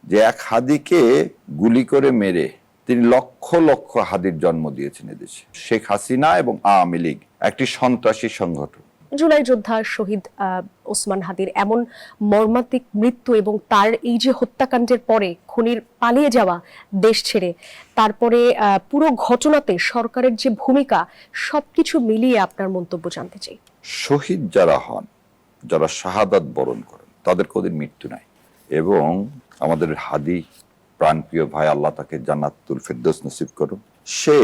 যে এক হাদিকে গুলি করে মেরে তিনি লক্ষ লক্ষ হাদির জন্ম দিয়েছেন এদেশে। শেখ হাসিনা এবং আওয়ামী লীগ একটি সন্ত্রাসী সংগঠন। জুলাই যোদ্ধা শহীদ ওসমান হাদির এমন মর্মান্তিক মৃত্যু এবং তার এই যে হত্যাকাণ্ডের পরে খুনির পালিয়ে যাওয়া দেশ ছেড়ে, তারপরে পুরো ঘটনাতে সরকারের যে ভূমিকা, সবকিছু মিলিয়ে আপনার মন্তব্য জানতে চাই। শহীদ যারা হন, যারা শাহাদাত বরণ করেন, তাদের কোনোদিন মৃত্যু নাই। এবং আমাদের হাদি প্রাণপ্রিয় ভাই, আল্লাহ তাকে জান্নাতুল ফেরদৌস নসিব করুন, সে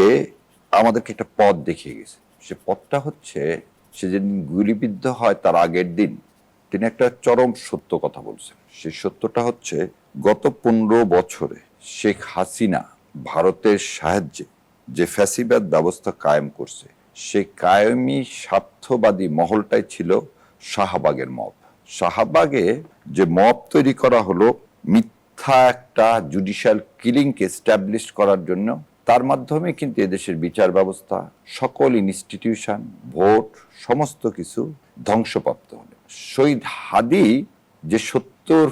আমাদেরকে একটা পথ দেখিয়ে গেছে। সে পথটা হচ্ছে, সে যেদিন গুলিবিদ্ধ হয় তার আগের দিন তিনি একটা চরম সত্য কথা বলছেন। সেই সত্যটা হচ্ছে, গত 15 বছরে শেখ হাসিনা ভারতের সাহায্যে যে ফ্যাসিবাদ ব্যবস্থা কায়েম করছে, সেই কায়েমি স্বার্থবাদী মহলটাই ছিল শাহবাগের মব। শাহবাগে যে মব তৈরি করা হলো মিথ্যা একটা জুডিশিয়াল কিলিংকে এস্টাবলিশ করার জন্য, তার মাধ্যমে কিন্তু এদেশের বিচার ব্যবস্থা, সকল ইনস্টিটিউশন, ভোট, সমস্ত কিছু ধ্বংসপ্রাপ্ত হলো। শহীদ হাদি যে সত্যর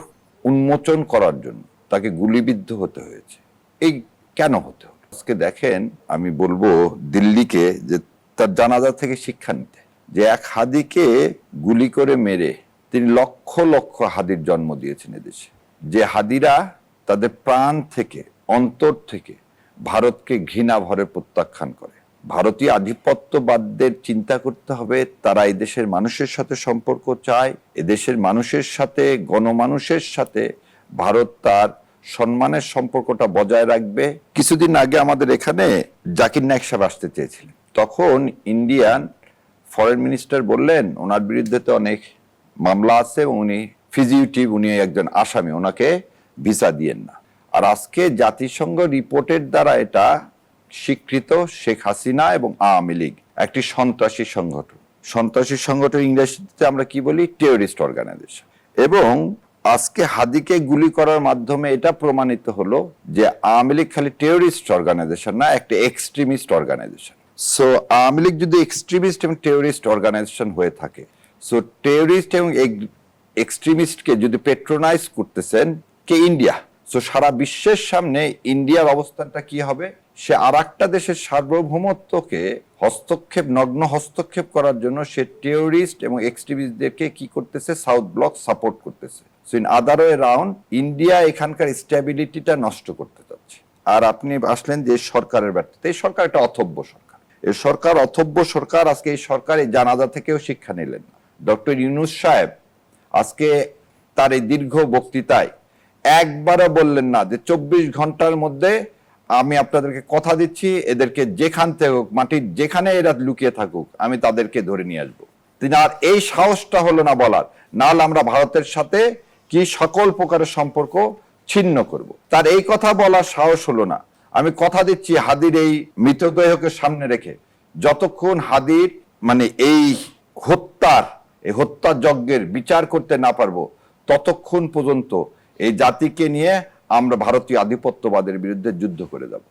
উন্মোচন করার জন্য তাকে গুলিবিদ্ধ হতে হয়েছে। এই কেন হতে হলো? আজকে দেখেন, আমি বলবো দিল্লিকে যে তার জানাজা থেকে শিক্ষা নিতে, যে এক হাদিকে গুলি করে মেরে তিনি লক্ষ লক্ষ হাদির জন্ম দিয়েছেন এদেশে। যে হাদিরা তাদের প্রাণ থেকে, অন্তর থেকে ভারতকে ঘৃণা ভরে প্রত্যাখ্যান করে। ভারতীয় আধিপত্যবাদদের চিন্তা করতে হবে, তারা এদেশের মানুষের সাথে সম্পর্ক চায়, এদেশের মানুষের সাথে, গণমানুষের সাথে ভারত তার সম্মানের সম্পর্কটা বজায় রাখবে। কিছুদিন আগে আমাদের এখানে জাকির নায়েক সাহেব আসতে চেয়েছিলেন, তখন ইন্ডিয়ান ফরেন মিনিস্টার বললেন ওনার বিরুদ্ধে তো অনেক মামলা আছে, উনি ফিজিউটিভ, উনি একজন আসামি, ওনাকে ভিসা দিয়েন না। আর আজকে জাতিসংঘ রিপোর্টের দ্বারা এটা স্বীকৃত, শেখ হাসিনা এবং আওয়ামী লীগ একটি সন্ত্রাসী সংগঠন। সন্ত্রাসী সংগঠন ইংরেজিতে আমরা কি বলি? Terrorist organisation. এবং আজকে হাদিকে গুলি করার মাধ্যমে এটা প্রমাণিত হলো যে আওয়ামী লীগ খালি টেররিস্ট অর্গানাইজেশন না, একটা extremist organisation. So Awami League যদি এক্সট্রিমিস্ট এবং টেররিস্ট অর্গানাইজেশন হয়ে থাকে, সো টেররিস্ট এবং এক্সট্রিমিস্টকে যদি পেট্রোনাইজ করতেছেন কে? ইন্ডিয়া। সো সারা বিশ্বের সামনে ইন্ডিয়ার অবস্থানটা কি হবে? সে আর একটা দেশের সার্বভৌমত্বকে হস্তক্ষেপ, নগ্ন হস্তক্ষেপ করার জন্য সে টেররিস্ট এবং এক্সট্রিমিস্টদেরকে কি করতেছে? সাউথ ব্লক সাপোর্ট করতেছে। So in other way round, India এখানকার স্ট্যাবিলিটিটা নষ্ট করতে যাচ্ছে। আর আপনি আসলেন যে সরকারের ব্যর্থতা, এই সরকার একটা অথব্য সরকার। এই সরকার অথব্য সরকার। আজকে এই সরকার এই জানাজা থেকেও শিক্ষা নিলেন না। ডক্টর ইউনূস সাহেব আজকে তার এই দীর্ঘ বক্তৃতায় একবারও বললেন না যে 24 ঘন্টার মধ্যে আমি আপনাদেরকে কথা দিচ্ছি, এদেরকে যেখান থেকে হোক, মাটির যেখানে এরা লুকিয়ে থাকুক, আমি তাদেরকে ধরে নিয়ে আসবো। তিনি আর এই সাহসটা হলো না বলার, নাহলে আমরা ভারতের সাথে কি সকল প্রকারের সম্পর্ক ছিন্ন করব। তার এই কথা বলার সাহস হলো না। আমি কথা দিচ্ছি, হাদির এই মৃতদেহকে সামনে রেখে যতক্ষণ হাদির এই হত্যা যজ্ঞের বিচার করতে না পারবো, ততক্ষণ পর্যন্ত এই জাতিকে নিয়ে আমরা ভারতীয় আধিপত্যবাদের বিরুদ্ধে যুদ্ধ করে যাব।